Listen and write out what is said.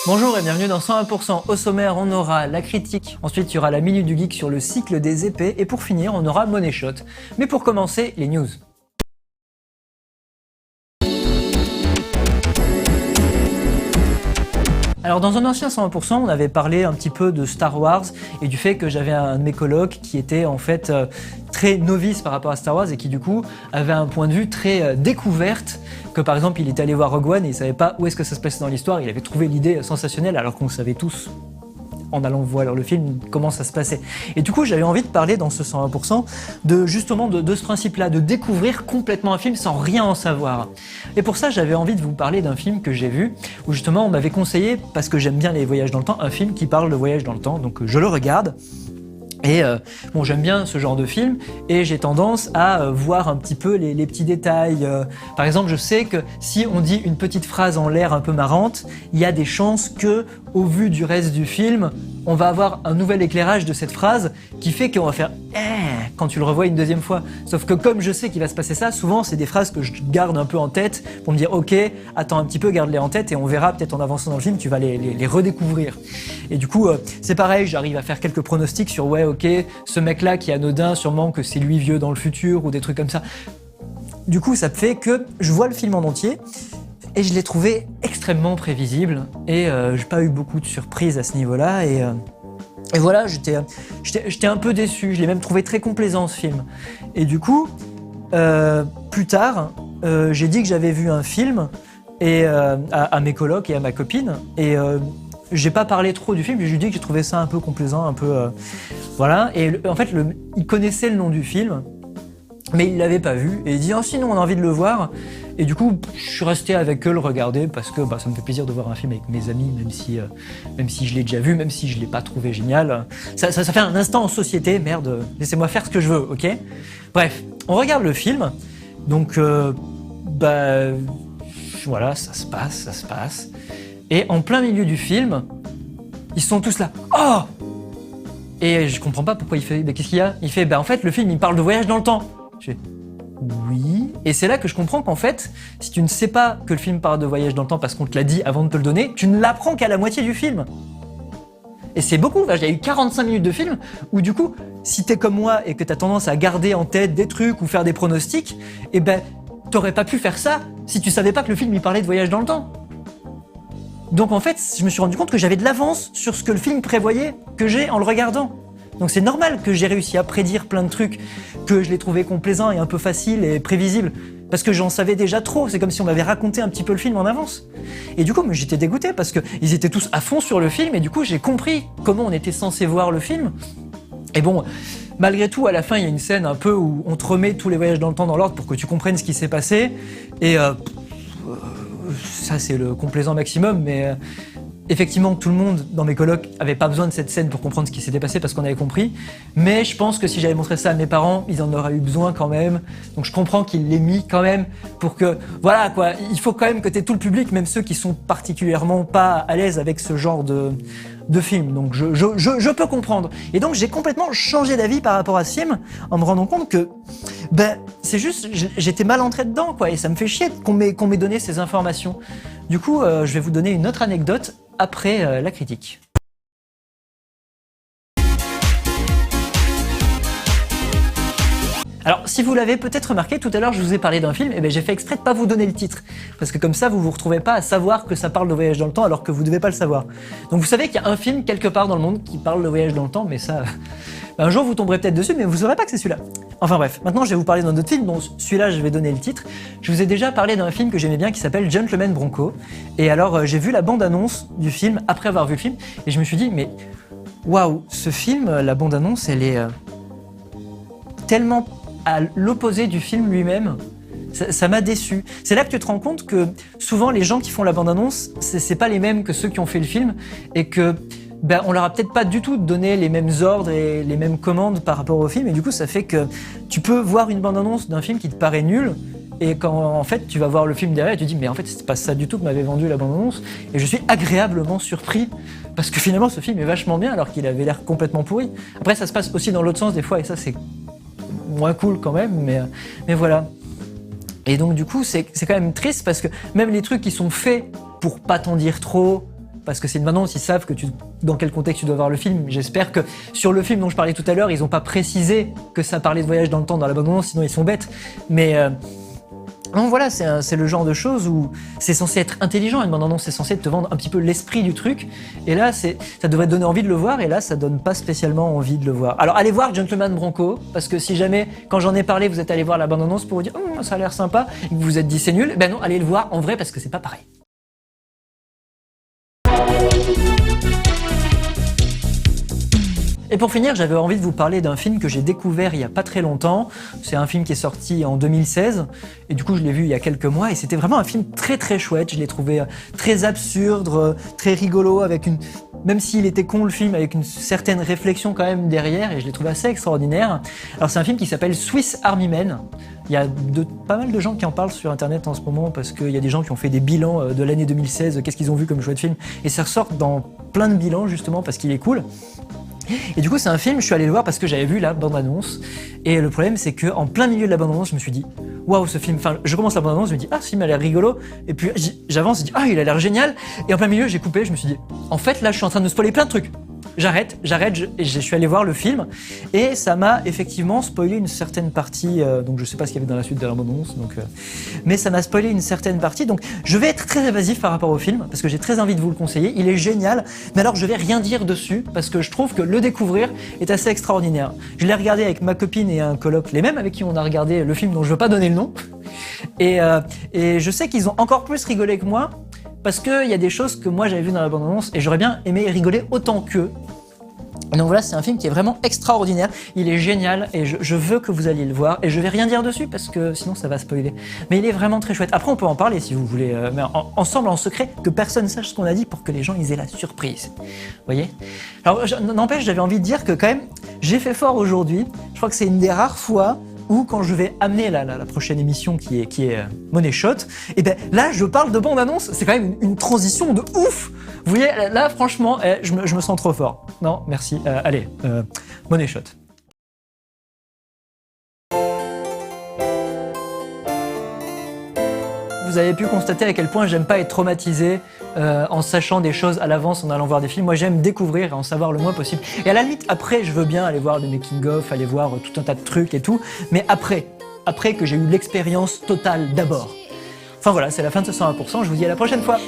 Bonjour et bienvenue dans 101%. Au sommaire, on aura la critique, ensuite il y aura la minute du geek sur le cycle des épées, et pour finir, on aura Money Shot. Mais pour commencer, les news. Alors dans un ancien 101%, on avait parlé un petit peu de Star Wars et du fait que j'avais un de mes colocs qui était en fait très novice par rapport à Star Wars et qui du coup avait un point de vue très découverte, que par exemple il était allé voir Rogue One et il savait pas où est-ce que ça se passait dans l'histoire, il avait trouvé l'idée sensationnelle alors qu'on savait tous en allant voir le film comment ça se passait. Et du coup j'avais envie de parler dans ce 101% de justement de ce principe-là, de découvrir complètement un film sans rien en savoir. Et pour ça j'avais envie de vous parler d'un film que j'ai vu, où justement on m'avait conseillé, parce que j'aime bien les voyages dans le temps, un film qui parle de voyage dans le temps, donc je le regarde. Et bon, j'aime bien ce genre de film et j'ai tendance à voir un petit peu les petits détails. Par exemple, je sais que si on dit une petite phrase en l'air un peu marrante, il y a des chances que, au vu du reste du film, on va avoir un nouvel éclairage de cette phrase qui fait qu'on va faire quand tu le revois une deuxième fois. Sauf que comme je sais qu'il va se passer ça, souvent c'est des phrases que je garde un peu en tête pour me dire ok, attends un petit peu, garde-les en tête et on verra peut-être en avançant dans le film, tu vas les redécouvrir. Et du coup, c'est pareil, j'arrive à faire quelques pronostics sur ouais ok, ce mec-là qui est anodin, sûrement que c'est lui vieux dans le futur ou des trucs comme ça. Du coup, ça fait que je vois le film en entier et je l'ai trouvé extrêmement prévisible et j'ai pas eu beaucoup de surprises à ce niveau-là et voilà, j'étais un peu déçu, je l'ai même trouvé très complaisant ce film. Et du coup, plus tard, j'ai dit que j'avais vu un film et, à mes colocs et à ma copine et j'ai pas parlé trop du film, j'ai dit que j'ai trouvé ça un peu complaisant, un peu voilà. Et en fait, il connaissait le nom du film, mais il l'avait pas vu et il dit oh sinon on a envie de le voir. Et du coup, je suis resté avec eux le regarder parce que ça me fait plaisir de voir un film avec mes amis, même si je l'ai déjà vu, même si je l'ai pas trouvé génial. Ça fait un instant en société, merde, laissez-moi faire ce que je veux, ok ? Bref, on regarde le film, donc voilà, ça se passe. Et en plein milieu du film, ils sont tous là. Oh ! Et je comprends pas pourquoi il fait. Qu'est-ce qu'il y a ? Il fait en fait le film il parle de voyage dans le temps. Je fais oui. Et c'est là que je comprends qu'en fait, si tu ne sais pas que le film parle de voyage dans le temps parce qu'on te l'a dit avant de te le donner, tu ne l'apprends qu'à la moitié du film. Et c'est beaucoup, j'ai eu 45 minutes de film où du coup, si t'es comme moi et que t'as tendance à garder en tête des trucs ou faire des pronostics, t'aurais pas pu faire ça si tu savais pas que le film il parlait de voyage dans le temps. Donc en fait, je me suis rendu compte que j'avais de l'avance sur ce que le film prévoyait, que j'ai en le regardant. Donc c'est normal que j'ai réussi à prédire plein de trucs, que je les trouvais complaisants et un peu faciles et prévisibles. Parce que j'en savais déjà trop, c'est comme si on m'avait raconté un petit peu le film en avance. Et du coup, j'étais dégoûté parce qu'ils étaient tous à fond sur le film et du coup, j'ai compris comment on était censé voir le film. Et bon, malgré tout, à la fin, il y a une scène un peu où on te remet tous les voyages dans le temps dans l'ordre pour que tu comprennes ce qui s'est passé. Et ça, c'est le complaisant maximum, mais effectivement, tout le monde dans mes colocs avait pas besoin de cette scène pour comprendre ce qui s'était passé parce qu'on avait compris. Mais je pense que si j'avais montré ça à mes parents, ils en auraient eu besoin quand même. Donc je comprends qu'il l'ait mis quand même pour que, voilà quoi, il faut quand même que t'aies tout le public, même ceux qui sont particulièrement pas à l'aise avec ce genre de film. Donc je peux comprendre. Et donc j'ai complètement changé d'avis par rapport à ce film en me rendant compte que c'est juste, j'étais mal entré dedans quoi, et ça me fait chier qu'on m'ait donné ces informations. Du coup, je vais vous donner une autre anecdote après la critique. Alors, si vous l'avez peut-être remarqué, tout à l'heure je vous ai parlé d'un film, et j'ai fait exprès de pas vous donner le titre, parce que comme ça vous vous retrouvez pas à savoir que ça parle de voyage dans le temps alors que vous devez pas le savoir. Donc vous savez qu'il y a un film quelque part dans le monde qui parle de voyage dans le temps, mais ça, un jour vous tomberez peut-être dessus, mais vous saurez pas que c'est celui-là. Enfin bref, maintenant je vais vous parler d'un autre film, dont celui-là je vais donner le titre. Je vous ai déjà parlé d'un film que j'aimais bien qui s'appelle Gentleman Bronco, et alors j'ai vu la bande-annonce du film après avoir vu le film, et je me suis dit mais waouh, ce film, la bande-annonce elle est tellement à l'opposé du film lui-même, ça m'a déçu. C'est là que tu te rends compte que souvent les gens qui font la bande-annonce, c'est pas les mêmes que ceux qui ont fait le film et que on leur a peut-être pas du tout donné les mêmes ordres et les mêmes commandes par rapport au film et du coup ça fait que tu peux voir une bande-annonce d'un film qui te paraît nul et quand en fait tu vas voir le film derrière et tu te dis mais en fait c'est pas ça du tout que m'avait vendu la bande-annonce et je suis agréablement surpris parce que finalement ce film est vachement bien alors qu'il avait l'air complètement pourri. Après ça se passe aussi dans l'autre sens des fois et ça c'est moins cool quand même, mais voilà. Et donc du coup, c'est quand même triste parce que même les trucs qui sont faits pour pas t'en dire trop, parce que c'est une bande-annonce, ils savent dans quel contexte tu dois voir le film. J'espère que sur le film dont je parlais tout à l'heure, ils n'ont pas précisé que ça parlait de voyage dans le temps dans la bande-annonce, sinon ils sont bêtes. Mais donc voilà, c'est le genre de choses où c'est censé être intelligent, une bande-annonce, c'est censé te vendre un petit peu l'esprit du truc, et là, ça devrait te donner envie de le voir, et là, ça donne pas spécialement envie de le voir. Alors allez voir Gentleman Bronco, parce que si jamais, quand j'en ai parlé, vous êtes allé voir la bande-annonce pour vous dire « ça a l'air sympa », et que vous vous êtes dit « c'est nul », ben non, allez le voir en vrai, parce que c'est pas pareil. Et pour finir, j'avais envie de vous parler d'un film que j'ai découvert il y a pas très longtemps. C'est un film qui est sorti en 2016 et du coup je l'ai vu il y a quelques mois et c'était vraiment un film très très chouette. Je l'ai trouvé très absurde, très rigolo même s'il était con le film, avec une certaine réflexion quand même derrière et je l'ai trouvé assez extraordinaire. Alors c'est un film qui s'appelle Swiss Army Men. Il y a pas mal de gens qui en parlent sur internet en ce moment parce qu'il y a des gens qui ont fait des bilans de l'année 2016, qu'est-ce qu'ils ont vu comme chouette film et ça ressort dans plein de bilans justement parce qu'il est cool. Et du coup c'est un film, je suis allé le voir parce que j'avais vu la bande-annonce et le problème c'est que en plein milieu de la bande-annonce je me suis dit waouh ce film, enfin je commence la bande-annonce, je me dis ah ce film a l'air rigolo et puis j'avance, je dis ah il a l'air génial et en plein milieu j'ai coupé, je me suis dit en fait là je suis en train de me spoiler plein de trucs. J'arrête, et je suis allé voir le film et ça m'a effectivement spoilé une certaine partie, donc je sais pas ce qu'il y avait dans la suite de la bande-annonce, mais ça m'a spoilé une certaine partie, donc je vais être très évasif par rapport au film parce que j'ai très envie de vous le conseiller, il est génial, mais alors je vais rien dire dessus parce que je trouve que le découvrir est assez extraordinaire. Je l'ai regardé avec ma copine et un coloc, les mêmes avec qui on a regardé le film dont je veux pas donner le nom, et je sais qu'ils ont encore plus rigolé que moi. Parce qu'il y a des choses que moi j'avais vues dans la bande-annonce et j'aurais bien aimé rigoler autant qu'eux. Donc voilà, c'est un film qui est vraiment extraordinaire, il est génial et je veux que vous alliez le voir et je vais rien dire dessus parce que sinon ça va spoiler. Mais il est vraiment très chouette. Après on peut en parler si vous voulez, mais ensemble en secret, que personne sache ce qu'on a dit pour que les gens ils aient la surprise. Vous voyez ? Alors n'empêche, j'avais envie de dire que quand même, j'ai fait fort aujourd'hui. Je crois que c'est une des rares fois où quand je vais amener la prochaine émission qui est Money Shot, et ben là je parle de bande-annonce, c'est quand même une transition de ouf. Vous voyez, là franchement, je me sens trop fort. Non, merci. Allez, Money Shot. Vous avez pu constater à quel point j'aime pas être traumatisé en sachant des choses à l'avance en allant voir des films. Moi j'aime découvrir et en savoir le moins possible. Et à la limite, après je veux bien aller voir des making-of, aller voir tout un tas de trucs et tout, mais après que j'ai eu l'expérience totale d'abord. Enfin voilà, c'est la fin de ce 101%, je vous dis à la prochaine fois.